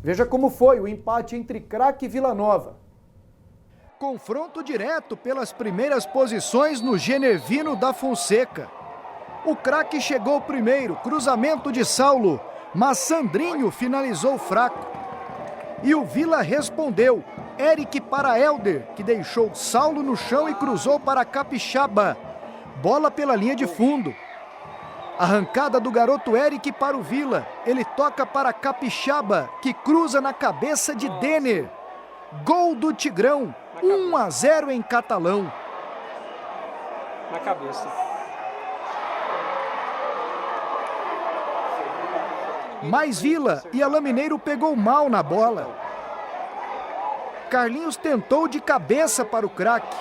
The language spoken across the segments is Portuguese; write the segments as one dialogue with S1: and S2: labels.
S1: Veja como foi o empate entre Craque e Vila Nova.
S2: Confronto direto pelas primeiras posições no Genervino da Fonseca. O Craque chegou primeiro, cruzamento de Saulo, mas Sandrinho finalizou fraco. E o Vila respondeu, Eric para Helder, que deixou Saulo no chão e cruzou para Capixaba. Bola pela linha de fundo. Arrancada do garoto Eric para o Vila. Ele toca para Capixaba, que cruza na cabeça de Denner. Gol do Tigrão, 1-0 em Catalão.
S3: Na cabeça.
S2: Mais Vila e Alain Mineiro pegou mal na bola. Carlinhos tentou de cabeça para o Craque.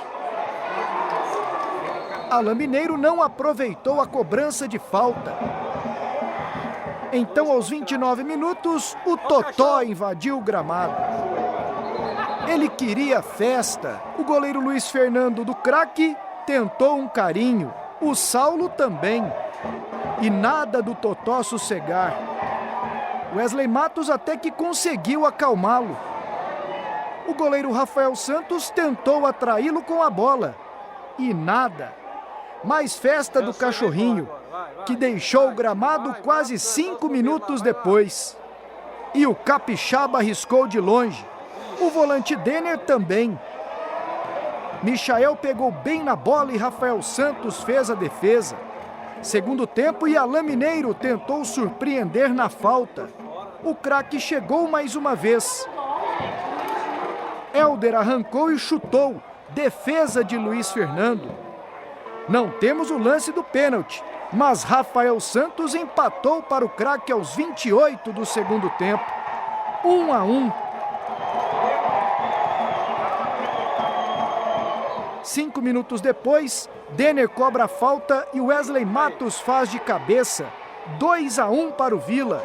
S2: Alain Mineiro não aproveitou a cobrança de falta. Então, aos 29 minutos, o Totó invadiu o gramado. Ele queria festa. O goleiro Luiz Fernando do Craque tentou um carinho. O Saulo também. E nada do Totó sossegar. Wesley Matos até que conseguiu acalmá-lo. O goleiro Rafael Santos tentou atraí-lo com a bola. E nada. Mais festa do cachorrinho, que deixou o gramado quase 5 minutos depois. E o Capixaba arriscou de longe. O volante Denner também. Michael pegou bem na bola e Rafael Santos fez a defesa. Segundo tempo e Alain Mineiro tentou surpreender na falta. O Craque chegou mais uma vez. Helder arrancou e chutou. Defesa de Luiz Fernando. Não temos o lance do pênalti, mas Rafael Santos empatou para o Craque aos 28 do segundo tempo. 1-1. 5 minutos depois, Denner cobra a falta e Wesley Matos faz de cabeça. 2-1 para o Vila.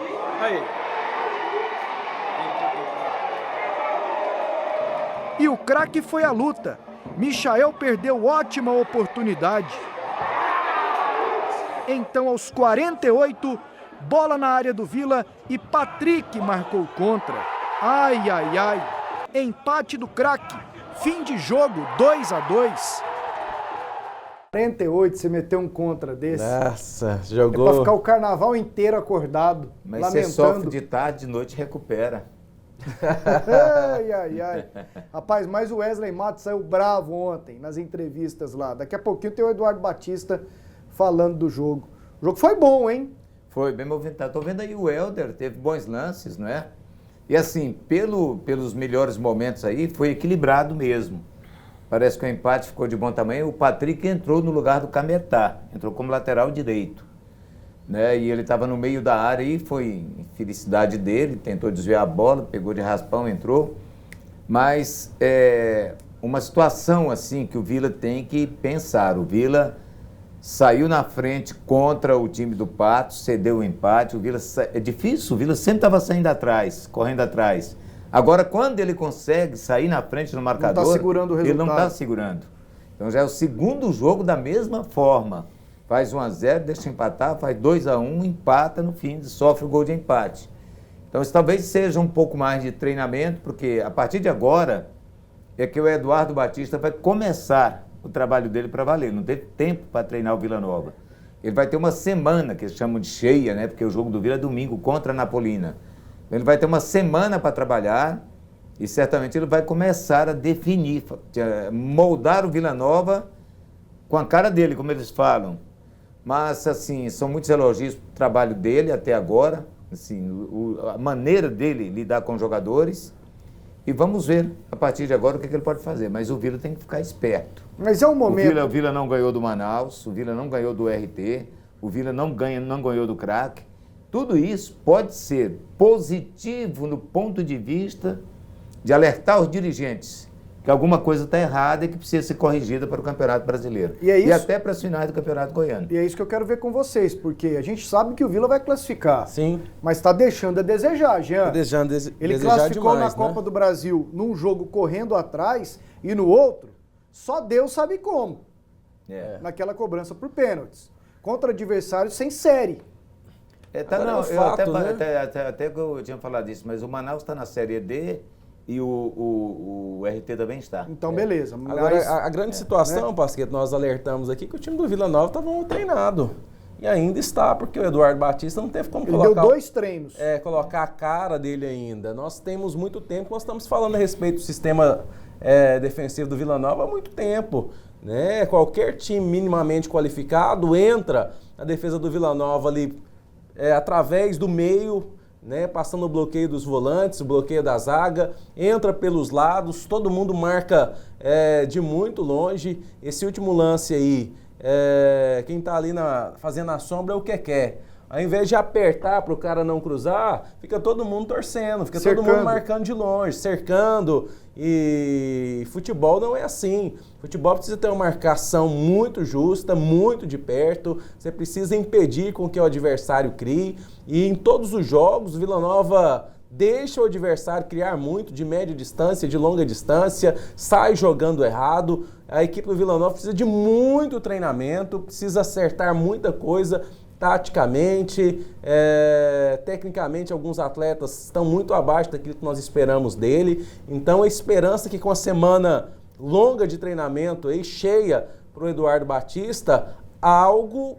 S2: E o Craque foi à luta. Michael perdeu ótima oportunidade. Então, aos 48, bola na área do Vila e Patrick marcou contra. Ai, ai, ai. Empate do Craque. Fim de jogo, 2-2.
S1: 48, você meteu um contra desse.
S4: Nossa,
S1: É
S4: jogou.
S1: pra ficar o carnaval inteiro acordado,
S5: Mas
S1: lamentando.
S5: você sofre de tarde, de noite recupera.
S1: Ai, ai, ai. Rapaz, mas o Wesley Matos saiu bravo ontem nas entrevistas lá. Daqui a pouquinho tem o Eduardo Batista falando do jogo. O jogo foi bom, hein?
S5: Foi bem movimentado. Tô vendo aí o Helder, teve bons lances, não é? E assim, pelos melhores momentos aí, foi equilibrado mesmo. Parece que o empate ficou de bom tamanho. O Patrick entrou no lugar do Cametá, entrou como lateral direito. Né? E ele estava no meio da área e foi infelicidade dele, tentou desviar a bola, pegou de raspão, entrou. Mas é uma situação assim que o Vila tem que pensar. O Vila saiu na frente contra o time do Pato, cedeu o empate. O Vila é difícil, o Vila sempre estava saindo atrás, correndo atrás. Agora, quando ele consegue sair na frente no marcador,
S1: não tá segurando o resultado.
S5: ele não está segurando. Então já é o segundo jogo da mesma forma. Faz 1-0, deixa empatar, faz 2-1, empata no fim, sofre o gol de empate. Então isso talvez seja um pouco mais de treinamento, porque a partir de agora é que o Eduardo Batista vai começar o trabalho dele para valer. Não teve tempo para treinar o Vila Nova. Ele vai ter uma semana, que eles chamam de cheia, né? Porque o jogo do Vila é domingo contra a Napolina. Ele vai ter uma semana para trabalhar e certamente ele vai começar a definir, moldar o Vila Nova com a cara dele, como eles falam. Mas, assim, são muitos elogios para o trabalho dele até agora, assim, a maneira dele lidar com os jogadores. E vamos ver, a partir de agora, o que ele pode fazer. Mas o Vila tem que ficar esperto.
S1: Mas é um momento...
S5: O Vila não ganhou do Manaus, o Vila não ganhou do RT, o Vila não ganhou do Craque. Tudo isso pode ser positivo no ponto de vista de alertar os dirigentes que alguma coisa está errada e que precisa ser corrigida para o Campeonato Brasileiro.
S1: E é isso?
S5: E até para as finais do Campeonato Goiano.
S1: E é isso que eu quero ver com vocês, porque a gente sabe que o Vila vai classificar.
S4: Sim.
S1: Mas está deixando a desejar, Jean.
S4: Tá deixando
S1: Ele
S4: desejar
S1: classificou
S4: demais,
S1: na Copa
S4: né?
S1: do Brasil num jogo correndo atrás e no outro, só Deus sabe como. Naquela cobrança por pênaltis. Contra adversários sem série.
S5: Não,
S4: é fato,
S5: até que eu tinha falado disso, mas o Manaus está na Série D e o RT também está.
S1: Então, beleza.
S4: Agora, a grande situação, Pasqueto, nós alertamos aqui que o time do Vila Nova estava mal treinado. E ainda está, porque o Eduardo Batista não teve como colocar...
S1: Ele deu 2 treinos.
S4: Colocar a cara dele ainda. Nós temos muito tempo, nós estamos falando a respeito do sistema defensivo do Vila Nova há muito tempo. Né? Qualquer time minimamente qualificado entra na defesa do Vila Nova ali através do meio, né? Passando o bloqueio dos volantes, o bloqueio da zaga, entra pelos lados, todo mundo marca de muito longe. Esse último lance aí, quem está ali fazendo a sombra é o Keké. Ao invés de apertar para o cara não cruzar, fica todo mundo torcendo, fica cercando. Todo mundo marcando de longe, cercando. E futebol não é assim. Futebol precisa ter uma marcação muito justa, muito de perto. Você precisa impedir com que o adversário crie. E em todos os jogos, o Vila Nova deixa o adversário criar muito, de média distância, de longa distância, sai jogando errado. A equipe do Vila Nova precisa de muito treinamento, precisa acertar muita coisa. Taticamente, tecnicamente, alguns atletas estão muito abaixo daquilo que nós esperamos dele. Então, a esperança é que com a semana longa de treinamento aí, cheia para o Eduardo Batista, algo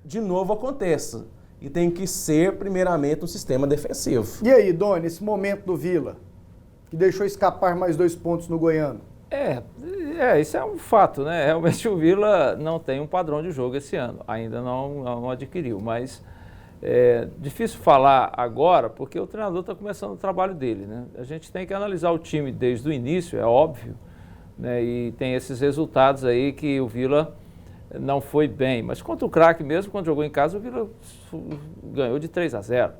S4: de novo aconteça. E tem que ser, primeiramente, um sistema defensivo.
S1: E aí, Doni, esse momento do Vila, que deixou escapar mais 2 pontos no Goiano?
S6: Isso é um fato, né? Realmente o Vila não tem um padrão de jogo esse ano, ainda não adquiriu, mas é difícil falar agora porque o treinador está começando o trabalho dele, né? A gente tem que analisar o time desde o início, é óbvio, né? E tem esses resultados aí que o Vila não foi bem, mas contra o Craque mesmo, quando jogou em casa, o Vila ganhou de 3-0.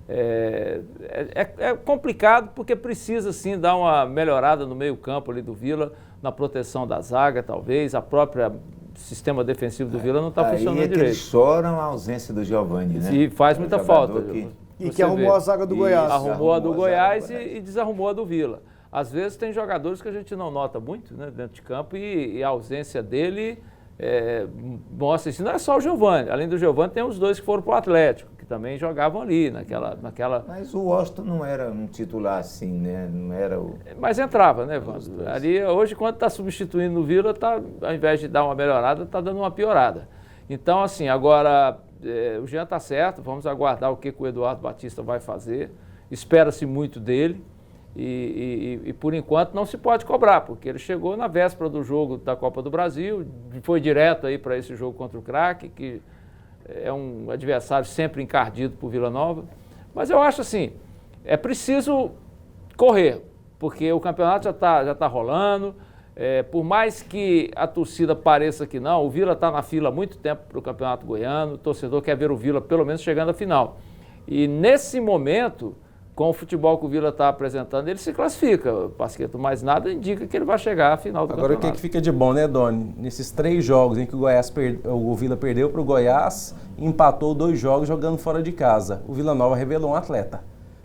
S6: É complicado porque precisa sim dar uma melhorada no meio campo ali do Vila, na proteção da zaga talvez, a própria sistema defensivo do Vila não está funcionando direito.
S5: Eles choram a ausência do Giovani, né?
S6: E faz muita falta.
S1: E que arrumou a zaga do Goiás.
S6: Arrumou a do Goiás e desarrumou a do Vila. Às vezes tem jogadores que a gente não nota muito, né, dentro de campo e a ausência dele mostra isso. Não é só o Giovani, além do Giovani tem os 2 que foram para o Atlético, que também jogavam ali naquela...
S5: Mas o Washington não era um titular assim, né? Não era o...
S6: Mas entrava, né, Evandro? Ali, hoje, quando está substituindo o Vila, ao invés de dar uma melhorada, está dando uma piorada. Então, assim, agora, o Jean está certo, vamos aguardar o que o Eduardo Batista vai fazer. Espera-se muito dele. E por enquanto não se pode cobrar, porque ele chegou na véspera do jogo da Copa do Brasil, foi direto aí para esse jogo contra o Craque, que é um adversário sempre encardido por Vila Nova. Mas eu acho assim, é preciso correr, porque o campeonato já tá rolando. Por mais que a torcida pareça que não, o Vila está na fila há muito tempo para o Campeonato Goiano, o torcedor quer ver o Vila pelo menos chegando à final. E nesse momento, com o futebol que o Vila está apresentando, ele se classifica, Pasqueto, mas nada indica que ele vai chegar à final do campeonato.
S4: Agora o que fica de bom, né, Doni? Nesses 3 jogos em que o Vila perdeu para o Goiás, empatou 2 jogos jogando fora de casa. O Vila Nova revelou um atleta,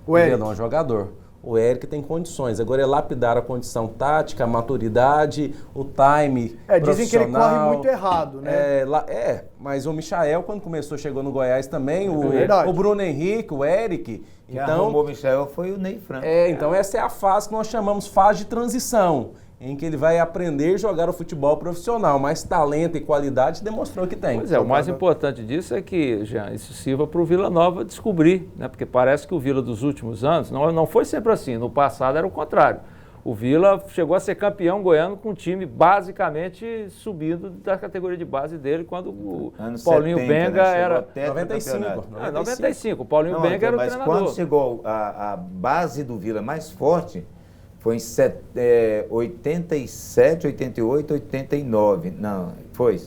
S4: revelou um jogador. O Eric tem condições, agora é lapidar a condição tática, a maturidade, o time profissional.
S1: Dizem que ele corre muito errado, né?
S4: Mas o Michael, quando chegou no Goiás também, o Bruno Henrique, o Eric.
S5: Quem arrumou o Michael foi o Ney Franco.
S4: Então essa é a fase que nós chamamos fase de transição, em que ele vai aprender a jogar o futebol profissional, mas talento e qualidade demonstrou que tem.
S6: Pois é, o mais importante disso é que, Jean, isso sirva para o Vila Nova descobrir, né? Porque parece que o Vila dos últimos anos, não foi sempre assim, no passado era o contrário. O Vila chegou a ser campeão goiano com um time basicamente subindo da categoria de base dele, quando o Paulinho 70, Benga era... 95. O Paulinho Benga era o treinador.
S5: Mas quando chegou a base do Vila mais forte, foi em 87, 88, 89. Não, foi?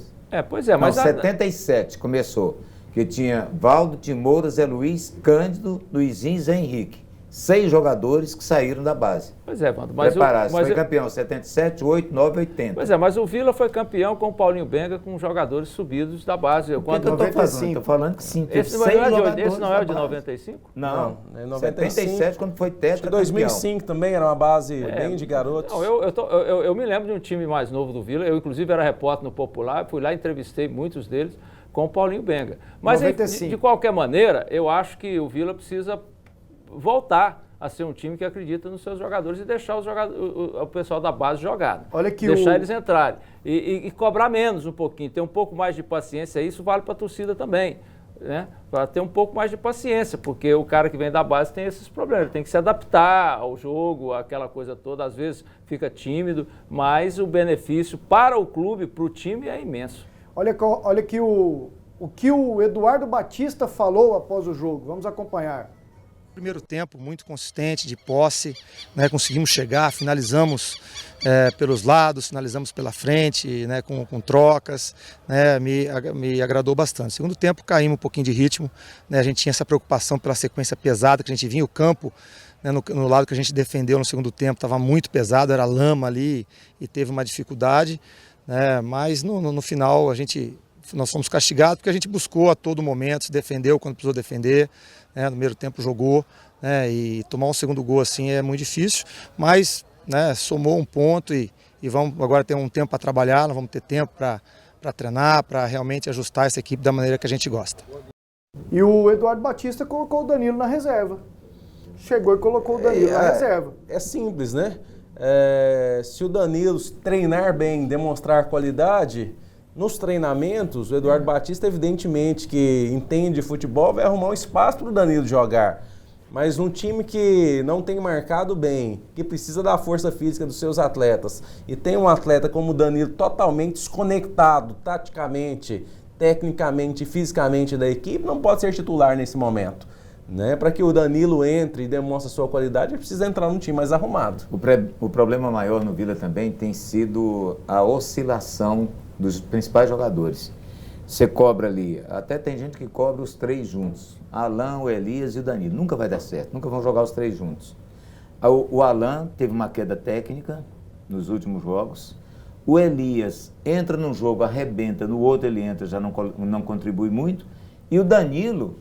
S6: Pois é, mas...
S5: Não, 77 começou. Que tinha Valdo, Timoura, Zé Luiz, Cândido, Luizinho e Zé Henrique. 6 jogadores que saíram da base.
S6: Pois é, Wando, mas
S5: foi campeão 77, 8, 9, 80.
S6: Pois é, mas o Vila foi campeão com o Paulinho Benga, com jogadores subidos da base.
S5: Estou falando que sim.
S6: Esse não é o de 95?
S5: Não, é 97 quando foi tetra.
S4: Em 2005 também era uma base bem de garotos.
S6: Não, eu me lembro de um time mais novo do Vila, eu inclusive era repórter no Popular, fui lá, entrevistei muitos deles. com o Paulinho Benga. Mas,
S1: 95.
S6: de qualquer maneira, eu acho que o Vila precisa voltar a ser um time que acredita nos seus jogadores e deixar o pessoal da base jogar.
S1: Olha que
S6: deixar eles entrarem. E cobrar menos um pouquinho, ter um pouco mais de paciência. Isso vale para a torcida também, né? Para ter um pouco mais de paciência, porque o cara que vem da base tem esses problemas. Ele tem que se adaptar ao jogo, aquela coisa toda. Às vezes fica tímido, mas o benefício para o clube, para o time, é imenso.
S1: Olha que o que o Eduardo Batista falou após o jogo. Vamos acompanhar.
S7: Primeiro tempo muito consistente, de posse, né, conseguimos chegar, finalizamos pelos lados, finalizamos pela frente, né, com trocas, né, me agradou bastante. Segundo tempo caímos um pouquinho de ritmo, né, a gente tinha essa preocupação pela sequência pesada que a gente vinha, o campo, né, no lado que a gente defendeu no segundo tempo estava muito pesado, era lama ali e teve uma dificuldade, né, mas no final nós fomos castigados porque a gente buscou a todo momento, se defendeu quando precisou defender, né, no primeiro tempo jogou, né, e tomar um segundo gol assim é muito difícil, mas, né, somou um ponto e vamos agora ter um tempo para trabalhar, nós vamos ter tempo para treinar, para realmente ajustar essa equipe da maneira que a gente gosta.
S1: E o Eduardo Batista colocou o Danilo na reserva. Chegou e colocou o Danilo na reserva.
S4: É simples, né? Se o Danilo treinar bem, demonstrar qualidade, nos treinamentos, o Eduardo Batista, evidentemente, que entende futebol, vai arrumar um espaço para o Danilo jogar. Mas um time que não tem marcado bem, que precisa da força física dos seus atletas, e tem um atleta como o Danilo totalmente desconectado, taticamente, tecnicamente e fisicamente da equipe, não pode ser titular nesse momento. Né? Para que o Danilo entre e demonstre sua qualidade, ele precisa entrar num time mais arrumado.
S5: O problema maior no Vila também tem sido a oscilação dos principais jogadores. Você cobra ali, até tem gente que cobra os três juntos, Alan, o Elias e o Danilo, nunca vai dar certo, nunca vão jogar os três juntos. O Alan teve uma queda técnica nos últimos jogos, o Elias entra num jogo, arrebenta, no outro ele entra, já não contribui muito, e o Danilo,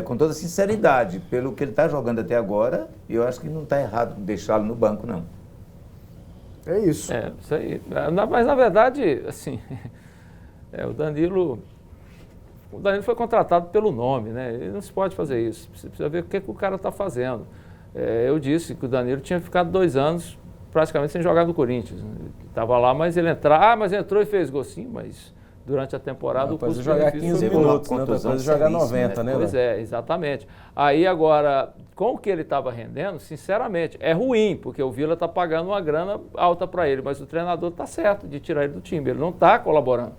S5: com toda sinceridade, pelo que ele está jogando até agora, eu acho que não está errado deixá-lo no banco, não.
S1: É isso.
S6: Isso aí. Mas, na verdade, assim, o Danilo foi contratado pelo nome, né? Ele não se pode fazer isso. Precisa ver o que o cara está fazendo. Eu disse que o Danilo tinha ficado 2 anos praticamente sem jogar no Corinthians. Estava lá, mas ele entrou e fez gol, sim, mas durante a temporada
S4: depois de jogar 15 minutos, né? Depois de jogar 90, né?
S6: Pois é, exatamente. Aí agora, com o que ele estava rendendo, sinceramente, é ruim, porque o Vila está pagando uma grana alta para ele, mas o treinador está certo de tirar ele do time, ele não está colaborando.